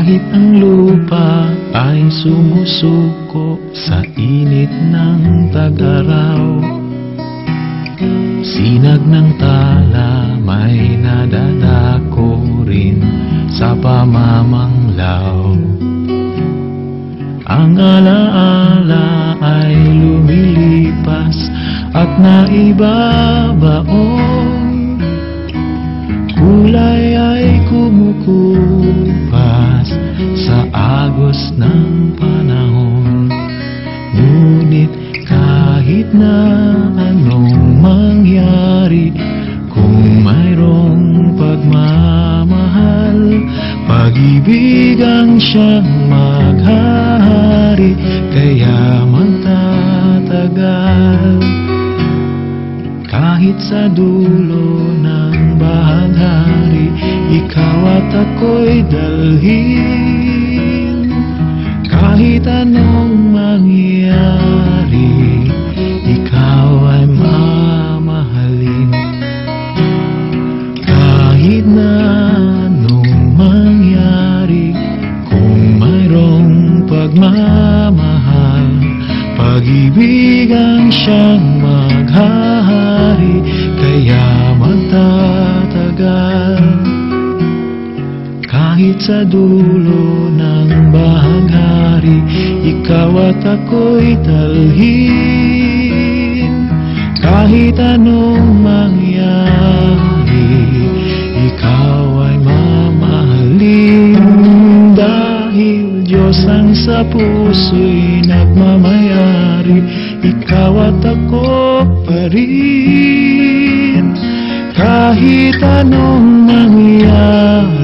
Kahit ang lupa ay sumusuko sa init ng tag-araw, sinag ng tala may nadadako rin sa pamamanglaw. Ang alaala ay lumilipas at naibabaon, kulay ay kumukupas sa agos ng panahon. Ngunit kahit na anong mangyari, kung mayroong pagmamahal, pag-ibig ang siyang maghahari, kaya magtatagal. Kahit sa dulo ng bahaghari, ikaw at ako'y dalhin. Kahit anong mangyari, ikaw ay mamahalin. Kahit na anong mangyari, kung mayroong pagmamahal, pag-ibig ang siyang maghahari, kaya magtatagal. Kahit sa dulo ng bahaghari, ikaw at ako'y dalhin. Kahit anong mangyari, ikaw ay mamahalin. Dahil Diyos ang sa puso'y nagmamayari, ikaw at ako pa rin. Kahit anong mangyari,